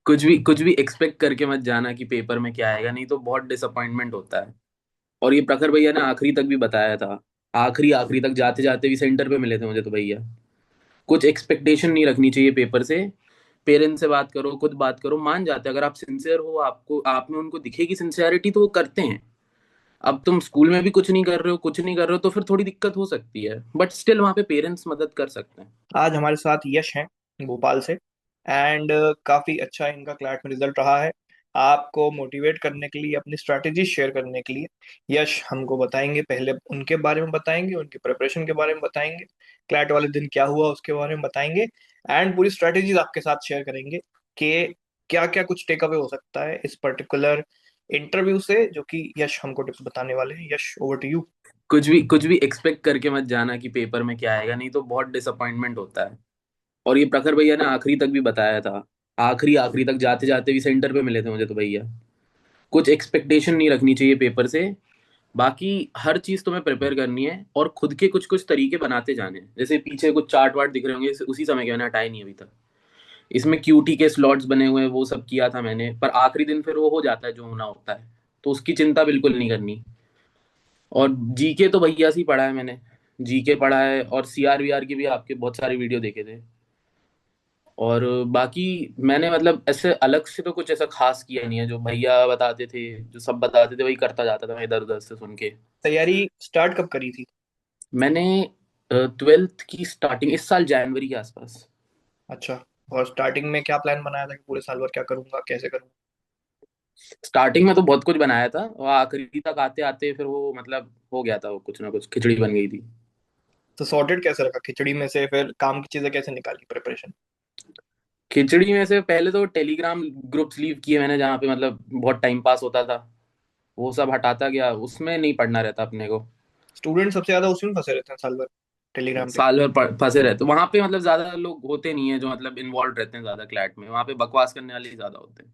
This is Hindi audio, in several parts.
कुछ भी एक्सपेक्ट करके मत जाना कि पेपर में क्या आएगा, नहीं तो बहुत डिसअपॉइंटमेंट होता है। और ये प्रखर भैया ने आखिरी तक भी बताया था। आखिरी आखिरी तक जाते जाते भी सेंटर पे मिले थे मुझे तो भैया। कुछ एक्सपेक्टेशन नहीं रखनी चाहिए पेपर से। पेरेंट्स से बात करो, खुद बात करो, मान जाते हैं। अगर आप सिंसियर हो, आपको आप में उनको दिखेगी सिंसियरिटी तो वो करते हैं। अब तुम स्कूल में भी कुछ नहीं कर रहे हो, कुछ नहीं कर रहे हो, तो फिर थोड़ी दिक्कत हो सकती है, बट स्टिल वहां पे पेरेंट्स मदद कर सकते हैं। आज हमारे साथ यश हैं, भोपाल से। एंड काफी अच्छा इनका क्लैट में रिजल्ट रहा है। आपको मोटिवेट करने के लिए, अपनी स्ट्रैटेजी शेयर करने के लिए यश हमको बताएंगे। पहले उनके बारे में बताएंगे, उनकी प्रिपरेशन के बारे में बताएंगे, क्लैट वाले दिन क्या हुआ उसके बारे में बताएंगे, एंड पूरी स्ट्रैटेजीज आपके साथ शेयर करेंगे कि क्या क्या कुछ टेक अवे हो सकता है इस पर्टिकुलर इंटरव्यू से, जो कि यश हमको टिप्स बताने वाले हैं। यश, ओवर टू यू। कुछ भी एक्सपेक्ट करके मत जाना कि पेपर में क्या आएगा, नहीं तो बहुत डिसअपॉइंटमेंट होता है। और ये प्रखर भैया ने आखिरी तक भी बताया था। आखिरी आखिरी तक जाते जाते भी सेंटर पे मिले थे मुझे तो भैया। कुछ एक्सपेक्टेशन नहीं रखनी चाहिए पेपर से। बाकी हर चीज तुम्हें प्रिपेयर करनी है और खुद के कुछ कुछ तरीके बनाते जाने हैं। जैसे पीछे कुछ चार्ट वार्ट दिख रहे होंगे, उसी समय के मैंने हटाए नहीं अभी तक। इसमें क्यूटी के स्लॉट्स बने हुए हैं, वो सब किया था मैंने, पर आखिरी दिन फिर वो हो जाता है जो होना होता है। तो उसकी चिंता बिल्कुल नहीं करनी। और जीके तो भैया से ही पढ़ा है मैंने। जीके पढ़ा है और सीआर वीआर की भी आपके बहुत सारे वीडियो देखे थे। और बाकी मैंने मतलब ऐसे अलग से तो कुछ ऐसा खास किया नहीं है। जो भैया बताते थे, जो सब बताते थे, वही करता जाता था मैं इधर उधर से सुन के। तैयारी स्टार्ट कब करी थी? मैंने ट्वेल्थ की स्टार्टिंग इस साल जनवरी के आसपास। अच्छा। और स्टार्टिंग में क्या प्लान बनाया था कि पूरे साल भर क्या करूंगा, कैसे करूंगा? स्टार्टिंग में तो बहुत कुछ बनाया था, और आखिरी तक आते आते फिर वो मतलब हो गया था, वो कुछ ना कुछ खिचड़ी बन गई थी। तो सॉर्टेड कैसे रखा खिचड़ी में से, फिर काम की चीजें कैसे निकाली प्रिपरेशन? खिचड़ी में से पहले तो टेलीग्राम ग्रुप्स लीव किए मैंने, जहाँ पे मतलब बहुत टाइम पास होता था। वो सब हटाता गया, उसमें नहीं पढ़ना रहता अपने को। स्टूडेंट सबसे ज्यादा उसी में फंसे रहते हैं साल भर, टेलीग्राम पे। साल भर फंसे रहते वहां पे। मतलब ज्यादा लोग होते नहीं है जो मतलब इन्वॉल्व रहते हैं ज्यादा क्लैट में। वहां पे बकवास करने वाले ही ज्यादा होते हैं।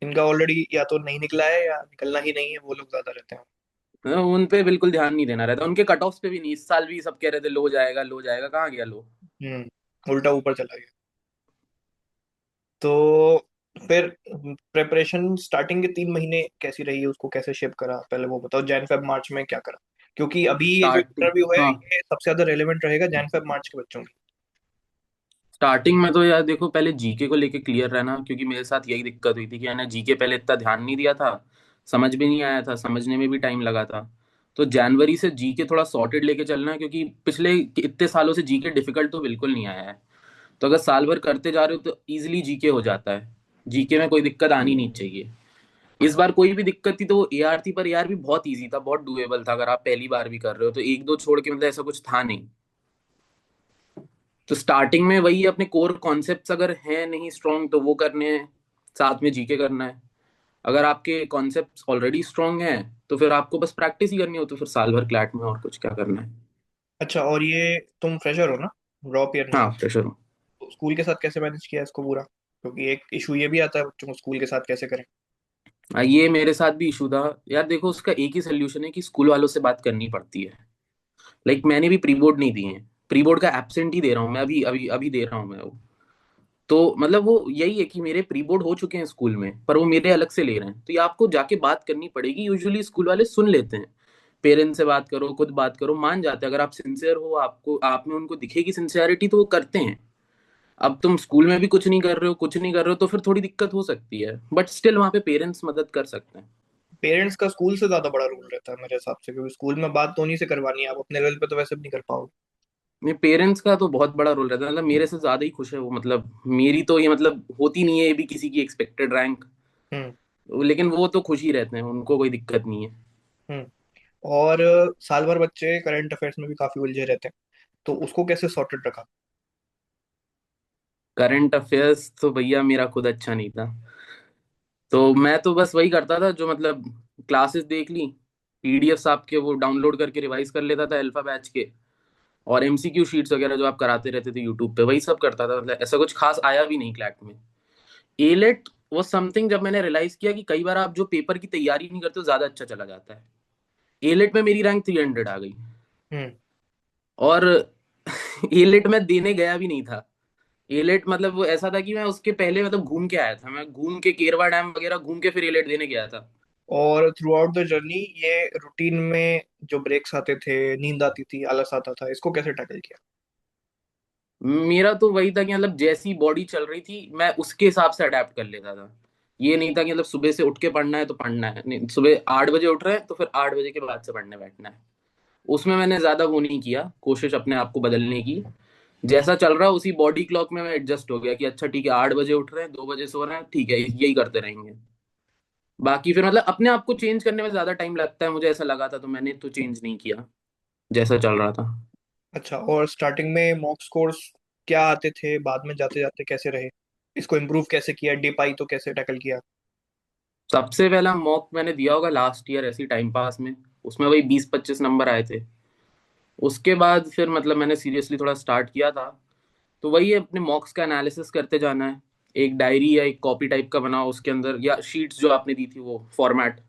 इनका ऑलरेडी या तो नहीं निकला है या निकलना ही नहीं है, वो लोग ज्यादा रहते हैं। उन पे बिल्कुल ध्यान नहीं देना रहता, उनके कट ऑफ्स पे भी नहीं। इस साल भी सब कह रहे थे लो जाएगा लो जाएगा, कहाँ गया लो। उल्टा ऊपर चला गया। तो फिर प्रिपरेशन स्टार्टिंग के 3 महीने कैसी रही, उसको कैसे शेप करा, पहले वो बताओ। जैन फेब मार्च में क्या करा? क्योंकि अभी ये जो स्टार्टिंग, इंटरव्यू है हाँ। ये सबसे ज्यादा रेलेवेंट रहेगा जैन फेब मार्च के बच्चों की। स्टार्टिंग में तो यार देखो, पहले जीके को लेके क्लियर रहना, क्योंकि मेरे साथ यही दिक्कत हुई थी कि मैंने जीके पहले इतना ध्यान नहीं दिया था। समझ भी नहीं आया था, समझने में भी टाइम लगा था। तो जनवरी से जीके थोड़ा सॉर्टेड लेके चलना है, क्योंकि पिछले इतने सालों से जीके डिफिकल्ट तो बिल्कुल नहीं आया है। तो अगर साल भर करते जा रहे हो तो इजीली जीके हो जाता है। जीके में कोई दिक्कत आनी नहीं चाहिए। इस बार कोई भी दिक्कत थी तो वो एआर थी, पर एआर भी बहुत इजी था, बहुत डुएबल था। अगर आप पहली बार भी कर रहे हो तो एक दो छोड़ के मतलब ऐसा कुछ था नहीं। तो स्टार्टिंग में वही अपने कोर कॉन्सेप्ट्स अगर हैं नहीं स्ट्रांग तो वो करने हैं। साथ में जीके करना है। अगर आपके कॉन्सेप्ट्स ऑलरेडी स्ट्रांग हैं तो फिर आपको बस प्रैक्टिस ही करनी हो, तो फिर साल भर क्लैट में और कुछ क्या करना है। अच्छा, और ये तुम फ्रेशर हो ना, ड्रॉप ईयर नहीं हाँ, है? फ्रेशर हूँ। तो स्कूल के साथ कैसे मैनेज किया इसको पूरा? क्योंकि एक इशू ये भी आता है बच्चों को, स्कूल के साथ कैसे करें। ये मेरे साथ भी इशू था। यार देखो, उसका एक ही सोल्यूशन है कि स्कूल वालों से बात करनी पड़ती है। मैंने भी प्री बोर्ड नहीं दिए हैं। प्री बोर्ड का एब्सेंट ही दे रहा हूँ मैं, अभी अभी अभी दे रहा हूँ मैं वो। तो मतलब वो यही है कि मेरे प्री बोर्ड हो चुके हैं स्कूल में, पर वो मेरे अलग से ले रहे हैं, तो ये आपको जाके बात करनी पड़ेगी। यूजुअली स्कूल वाले सुन लेते हैं। पेरेंट्स से बात करो, खुद बात करो, मान जाते हैं। अगर आप सिंसियर हो, आपको आप में उनको दिखेगी सिंसियरिटी तो वो करते हैं। अब तुम स्कूल में भी कुछ नहीं कर रहे हो, कुछ नहीं कर रहे हो, तो फिर थोड़ी दिक्कत हो सकती है, बट स्टिल वहां पे पेरेंट्स मदद कर सकते हैं। पेरेंट्स का स्कूल से ज्यादा बड़ा रोल रहता है मेरे हिसाब से, क्योंकि स्कूल में बात तो उन्हीं से करवानी है, आप अपने लेवल पे तो वैसे भी नहीं कर पाओगे। मेरे पेरेंट्स का तो बहुत बड़ा रोल रहता है। मतलब मेरे से ज्यादा ही खुश है वो। मतलब मेरी तो ये मतलब होती नहीं है ये भी किसी की एक्सपेक्टेड रैंक। हम्म। लेकिन वो तो खुश ही रहते हैं, उनको कोई दिक्कत नहीं है। हम्म। और साल भर बच्चे करंट अफेयर्स में भी काफी उलझे रहते हैं, तो उसको कैसे सॉर्टेड रखा? करंट अफेयर्स तो भैया मेरा खुद अच्छा नहीं था। तो मैं तो बस वही करता था जो मतलब क्लासेस देख ली, पीडीएफ आपके वो डाउनलोड करके रिवाइज कर लेता था अल्फा बैच के। और एमसीक्यू शीट्स वगैरह जो आप कराते रहते थे यूट्यूब पे, वही सब करता था। मतलब ऐसा कुछ खास आया भी नहीं क्लैट में। एलेट वो समथिंग जब मैंने रियलाइज किया कि कई बार आप जो पेपर की तैयारी नहीं करते हो ज्यादा अच्छा चला जाता है। एलेट में मेरी रैंक 300 आ गई। हम्म। और एलेट में देने गया भी नहीं था। एलेट मतलब वो ऐसा था कि मैं उसके पहले मतलब घूम के आया था, मैं घूम के केरवा डैम वगैरह घूम के फिर एलेट देने गया था। और थ्रू आउट द जर्नी ये रूटीन में जो ब्रेक्स आते थे, नींद आती थी, आलस आता था, इसको कैसे टैकल किया? मेरा तो वही था कि मतलब जैसी बॉडी चल रही थी मैं उसके हिसाब से अडेप्ट कर लेता था। ये नहीं था कि मतलब सुबह से उठ के पढ़ना है तो पढ़ना है, नहीं सुबह 8 बजे उठ रहे हैं तो फिर 8 बजे के बाद से पढ़ने बैठना है। उसमें मैंने ज्यादा वो नहीं किया कोशिश अपने आप को बदलने की। जैसा चल रहा है उसी बॉडी क्लॉक में मैं एडजस्ट हो गया कि अच्छा ठीक है 8 बजे उठ रहे हैं 2 बजे सो रहे हैं, ठीक है यही करते रहेंगे। बाकी फिर मतलब अपने आप को चेंज करने में ज्यादा टाइम लगता है मुझे ऐसा लगा था, तो मैंने तो चेंज नहीं किया जैसा चल रहा था। अच्छा, और स्टार्टिंग में मॉक स्कोर्स क्या आते थे, बाद में जाते जाते कैसे रहे, इसको इम्प्रूव कैसे किया, डे पाई तो कैसे टैकल किया? सबसे पहला मॉक मैंने दिया होगा लास्ट ईयर ऐसी टाइम पास में, उसमें वही 20-25 नंबर आए थे। उसके बाद फिर मतलब मैंने सीरियसली थोड़ा स्टार्ट किया था। तो वही है, अपने मॉक्स का एनालिसिस करते जाना है। एक डायरी या एक कॉपी टाइप का बनाओ, उसके अंदर या शीट्स जो आपने दी थी वो फॉर्मेट,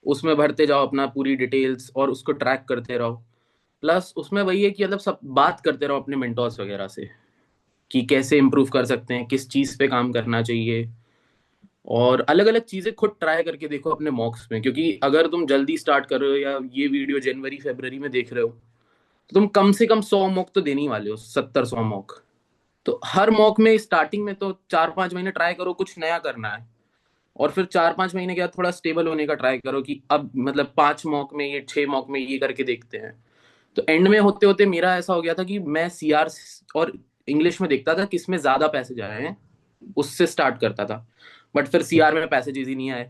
उसमें भरते जाओ अपना पूरी डिटेल्स और उसको ट्रैक करते रहो। प्लस उसमें वही है कि मतलब सब बात करते रहो अपने मेंटोर्स वगैरह से कि कैसे इम्प्रूव कर सकते हैं, किस चीज़ पे काम करना चाहिए। और अलग अलग चीज़ें खुद ट्राई करके देखो अपने मॉक्स में, क्योंकि अगर तुम जल्दी स्टार्ट कर रहे हो या ये वीडियो जनवरी फरवरी में देख रहे हो तो तुम कम से कम 100 मॉक तो देने ही वाले हो, 70-100 मॉक। तो हर मॉक में स्टार्टिंग में तो 4-5 महीने ट्राई करो कुछ नया करना है, और फिर 4-5 महीने के बाद थोड़ा स्टेबल होने का ट्राई करो कि अब मतलब 5 मॉक में ये 6 मॉक में ये करके देखते हैं। तो एंड में होते होते मेरा ऐसा हो गया था कि मैं सीआर और इंग्लिश में देखता था किस में ज्यादा पैसे जा रहे हैं, उससे स्टार्ट करता था। बट फिर सीआर में पैसेजेस ही नहीं आए,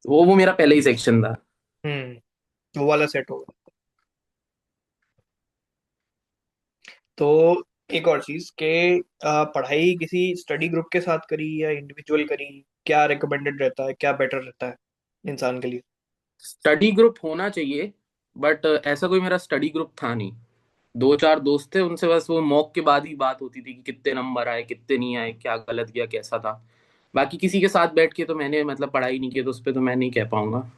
वो मेरा पहले ही सेक्शन था। वो वाला सेट होगा। तो एक और चीज के, पढ़ाई किसी स्टडी ग्रुप के साथ करी या इंडिविजुअल करी, क्या रिकमेंडेड रहता है, क्या बेटर रहता है इंसान के लिए? स्टडी ग्रुप होना चाहिए, बट ऐसा कोई मेरा स्टडी ग्रुप था नहीं। दो चार दोस्त थे, उनसे बस वो मॉक के बाद ही बात होती थी कि कितने नंबर आए कितने नहीं आए, क्या गलत गया कैसा था। बाकी किसी के साथ बैठ के तो मैंने मतलब पढ़ाई नहीं की, तो उस पर तो मैं नहीं कह पाऊंगा।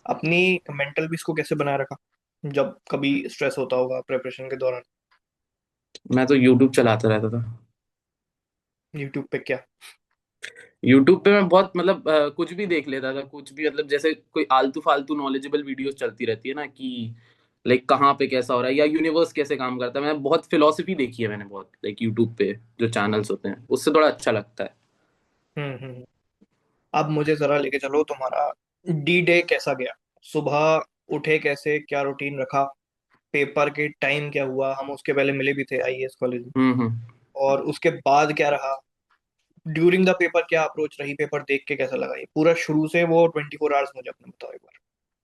अपनी मेंटल पीस को कैसे बनाए रखा जब कभी स्ट्रेस होता होगा प्रिपरेशन के दौरान? मैं तो यूट्यूब चलाता रहता था। यूट्यूब पे क्या? यूट्यूब पे मैं बहुत मतलब कुछ भी देख लेता था, कुछ भी मतलब जैसे कोई आलतू फालतू नॉलेजेबल वीडियोस चलती रहती है ना कि लाइक कहाँ पे कैसा हो रहा है या यूनिवर्स कैसे काम करता है। मैं बहुत फिलोसफी देखी है मैंने, बहुत लाइक यूट्यूब पे जो चैनल्स होते हैं उससे थोड़ा अच्छा लगता है। हम्म। अब मुझे जरा लेके चलो, तुम्हारा डी डे कैसा गया? सुबह उठे कैसे, क्या रूटीन रखा, पेपर के टाइम क्या हुआ, हम उसके पहले मिले भी थे आईएएस कॉलेज में, हम्म। और उसके बाद क्या रहा, ड्यूरिंग द पेपर क्या अप्रोच रही, पेपर देख के कैसा लगा, ये पूरा शुरू से वो 24 आवर्स मुझे अपने बताओ एक बार।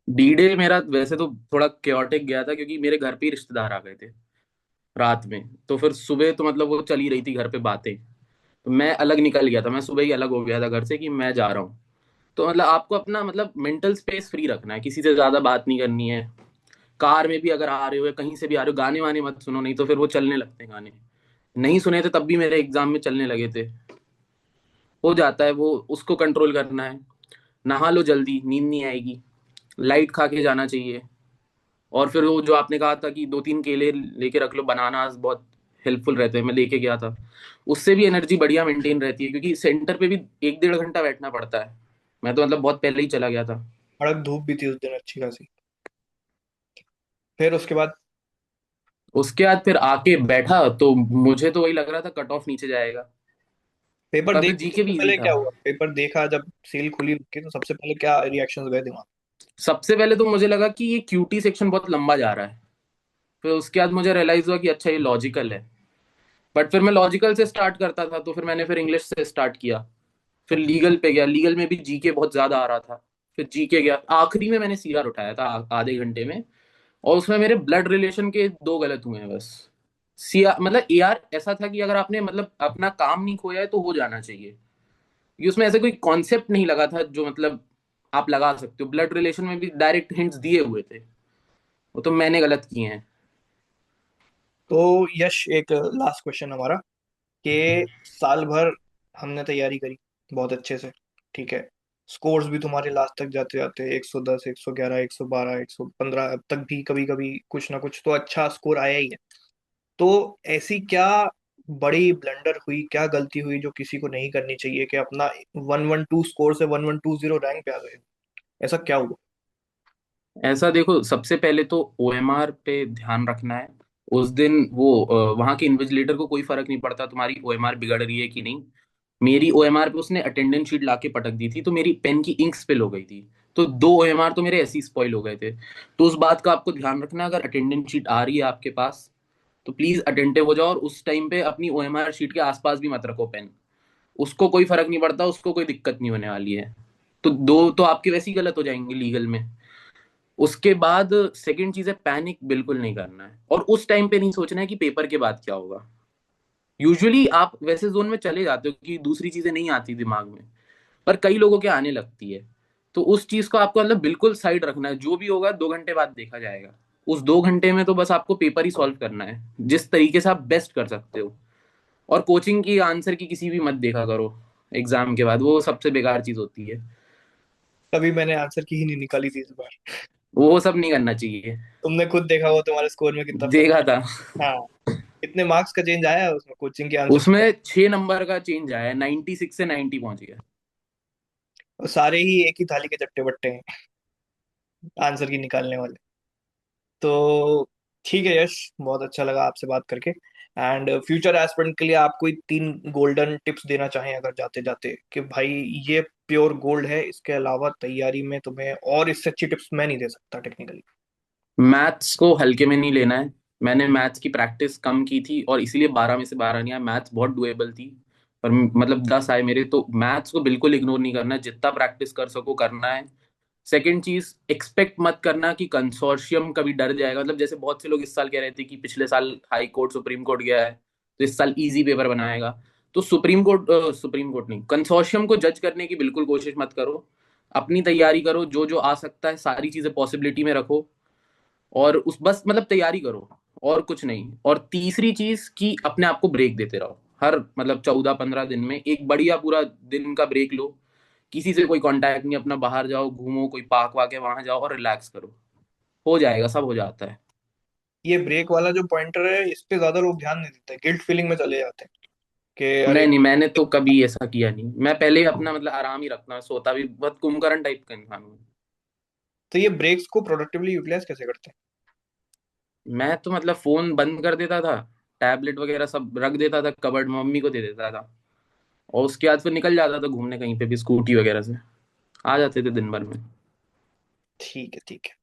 डी डे मेरा वैसे तो थोड़ा क्योटिक गया था, क्योंकि मेरे घर पे ही रिश्तेदार आ गए थे रात में। तो फिर सुबह तो मतलब वो चली रही थी घर पे बातें, तो मैं अलग निकल गया था, मैं सुबह ही अलग हो गया था घर से कि मैं जा रहा हूँ। तो मतलब आपको अपना मतलब मेंटल स्पेस फ्री रखना है, किसी से ज्यादा बात नहीं करनी है। कार में भी अगर आ रहे हो या कहीं से भी आ रहे हो गाने वाने मत सुनो, नहीं तो फिर वो चलने लगते हैं गाने। नहीं सुने थे तब भी मेरे एग्जाम में चलने लगे थे। हो जाता है वो, उसको कंट्रोल करना है। नहा लो जल्दी, नींद नहीं आएगी। लाइट खा के जाना चाहिए। और फिर वो जो आपने कहा था कि 2-3 केले लेके रख लो, बनानास बहुत हेल्पफुल रहते हैं, मैं लेके गया था। उससे भी एनर्जी बढ़िया मेंटेन रहती है, क्योंकि सेंटर पे भी 1-1.5 घंटा बैठना पड़ता है। मैं तो मतलब बहुत पहले ही चला गया था। कड़क धूप भी थी उस दिन अच्छी खासी। फिर उसके बाद? उसके बाद फिर आके बैठा तो मुझे तो वही लग रहा था कट ऑफ नीचे जाएगा। पेपर पर फिर देख के जीके सबसे भी इजी पहले था। क्या हुआ, पेपर देखा जब सील खुली उसकी, तो सबसे पहले क्या रिएक्शंस गए दिमाग? सबसे पहले तो मुझे लगा कि ये क्यूटी सेक्शन बहुत लंबा जा रहा है। फिर उसके बाद मुझे रियलाइज हुआ कि अच्छा ये लॉजिकल है। बट फिर मैं लॉजिकल से स्टार्ट करता था, तो फिर मैंने फिर इंग्लिश से स्टार्ट किया। फिर लीगल पे गया, लीगल में भी जीके बहुत ज्यादा आ रहा था। फिर जीके गया, आखिरी में मैंने सीआर उठाया था आधे घंटे में। और उसमें मेरे ब्लड रिलेशन के दो गलत हुए हैं बस। सीआर मतलब एआर ऐसा था कि अगर आपने मतलब अपना काम नहीं खोया है तो हो जाना चाहिए, क्योंकि उसमें ऐसा कोई कॉन्सेप्ट नहीं लगा था जो मतलब आप लगा सकते हो। ब्लड रिलेशन में भी डायरेक्ट हिंट्स दिए हुए थे, वो तो मैंने गलत किए हैं। तो यश, एक लास्ट क्वेश्चन हमारा, कि साल भर हमने तैयारी करी बहुत अच्छे से, ठीक है, स्कोर्स भी तुम्हारे लास्ट तक जाते जाते 110, 111, 112, 115, अब तक भी कभी कभी कुछ ना कुछ तो अच्छा स्कोर आया ही है। तो ऐसी क्या बड़ी ब्लंडर हुई, क्या गलती हुई जो किसी को नहीं करनी चाहिए, कि अपना 112 स्कोर से 1120 रैंक पे आ गए? ऐसा क्या हुआ? ऐसा देखो, सबसे पहले तो ओएमआर पे ध्यान रखना है। उस दिन वो वहां के इन्विजिलेटर को कोई फर्क नहीं पड़ता तुम्हारी ओएमआर बिगड़ रही है कि नहीं। मेरी ओएमआर पे उसने अटेंडेंस शीट लाके पटक दी थी, तो मेरी पेन की इंक स्पिल हो गई थी। तो दो ओएमआर तो मेरे ऐसे ही स्पॉइल हो गए थे। तो उस बात का आपको ध्यान रखना, अगर अटेंडेंस शीट आ रही है आपके पास तो प्लीज अटेंटिव हो जाओ, और उस टाइम पे अपनी ओएमआर शीट के आसपास भी मत रखो पेन। उसको कोई फर्क नहीं पड़ता, उसको कोई दिक्कत नहीं होने वाली है। तो दो तो आपके वैसे ही गलत हो जाएंगे लीगल में। उसके बाद सेकंड चीज है, पैनिक बिल्कुल नहीं करना है, और उस टाइम पे नहीं सोचना है कि पेपर के बाद क्या होगा। यूजुअली आप वैसे जोन में चले जाते हो कि दूसरी चीजें नहीं आती दिमाग में, पर कई लोगों के आने लगती है। तो उस चीज को आपको मतलब बिल्कुल साइड रखना है, जो भी होगा 2 घंटे बाद देखा जाएगा। उस 2 घंटे में तो बस आपको पेपर ही सॉल्व करना है जिस तरीके से आप बेस्ट कर सकते हो। और कोचिंग की आंसर की किसी भी मत देखा करो एग्जाम के बाद, वो सबसे बेकार चीज होती है। कभी मैंने आंसर की ही नहीं निकाली थी इस बार। वो सब नहीं करना चाहिए। तुमने खुद देखा हो तुम्हारे स्कोर में कितना फर्क। देखा था। हाँ। कितने मार्क्स का चेंज आया है उसमें कोचिंग के आंसर से? उसमें 6 नंबर का चेंज आया है, 96 से 90 पहुंच गया। और सारे ही एक ही थाली के चट्टे बट्टे हैं, आंसर की निकालने वाले। तो ठीक है यश, बहुत अच्छा लगा आपसे बात करके। एंड फ्यूचर एस्पिरेंट के लिए आप कोई 3 गोल्डन टिप्स देना चाहें अगर जाते जाते, कि भाई ये प्योर गोल्ड है, इसके अलावा तैयारी में तुम्हें और इससे अच्छी टिप्स मैं नहीं दे सकता टेक्निकली। मैथ्स को हल्के में नहीं लेना है। मैंने मैथ्स की प्रैक्टिस कम की थी और इसीलिए 12 में से 12 नहीं आया। मैथ्स बहुत डुएबल थी, पर मतलब 10 आए मेरे। तो मैथ्स को बिल्कुल इग्नोर नहीं करना है, जितना प्रैक्टिस कर सको करना है। सेकंड चीज, एक्सपेक्ट मत करना कि कंसोर्शियम कभी डर जाएगा। मतलब जैसे बहुत से लोग इस साल कह रहे थे कि पिछले साल हाई कोर्ट सुप्रीम कोर्ट गया है तो इस साल इजी पेपर बनाएगा। तो सुप्रीम कोर्ट नहीं, कंसोर्शियम को जज करने की बिल्कुल कोशिश मत करो। अपनी तैयारी करो, जो जो आ सकता है सारी चीजें पॉसिबिलिटी में रखो, और उस बस मतलब तैयारी करो, और कुछ नहीं। और तीसरी चीज कि अपने आप को ब्रेक देते रहो। हर मतलब 14-15 दिन में एक बढ़िया पूरा दिन का ब्रेक लो। किसी से कोई कांटेक्ट नहीं अपना, बाहर जाओ, घूमो, कोई पार्क वाक है वहां जाओ और रिलैक्स करो। हो जाएगा, सब हो जाता है। ये ब्रेक वाला जो पॉइंटर है इस पे ज्यादा लोग ध्यान नहीं देते, गिल्ट फीलिंग में चले जाते हैं कि अरे। नहीं नहीं, मैंने तो कभी ऐसा किया नहीं। मैं पहले ही अपना मतलब आराम ही रखता हूँ, सोता भी बहुत कुंभकर्ण टाइप का इंसान हूँ। तो ये ब्रेक्स को प्रोडक्टिवली यूटिलाइज कैसे करते हैं? मैं तो मतलब फोन बंद कर देता था, टैबलेट वगैरह सब रख देता था कबर्ड में, मम्मी को दे देता था, और उसके बाद फिर निकल जाता था घूमने कहीं पे भी स्कूटी वगैरह से। आ जाते थे दिन भर में। ठीक है ठीक है।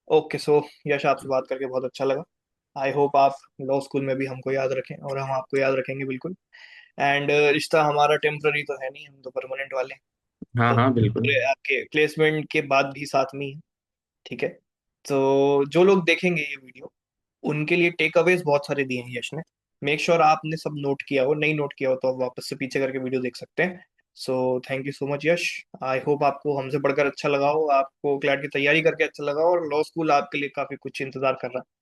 ओके सो यश, आपसे बात करके बहुत अच्छा लगा। आई होप आप लॉ स्कूल में भी हमको याद रखें और हम आपको याद रखेंगे बिल्कुल। एंड रिश्ता हमारा टेम्पररी तो है नहीं, हम तो परमानेंट वाले हैं। हाँ तो हाँ बिल्कुल। आपके प्लेसमेंट के बाद भी साथ में ही हैं, ठीक है? तो जो लोग देखेंगे ये वीडियो, उनके लिए टेक अवेज बहुत सारे दिए हैं यश ने। मेक श्योर आपने सब नोट किया हो, नहीं नोट किया हो तो आप वापस से पीछे करके वीडियो देख सकते हैं। So thank you so much Yash. I hope आपको हमसे पढ़कर अच्छा लगा हो, आपको क्लैट की तैयारी करके अच्छा लगा हो, और लॉ स्कूल आपके लिए काफी कुछ इंतजार कर रहा है।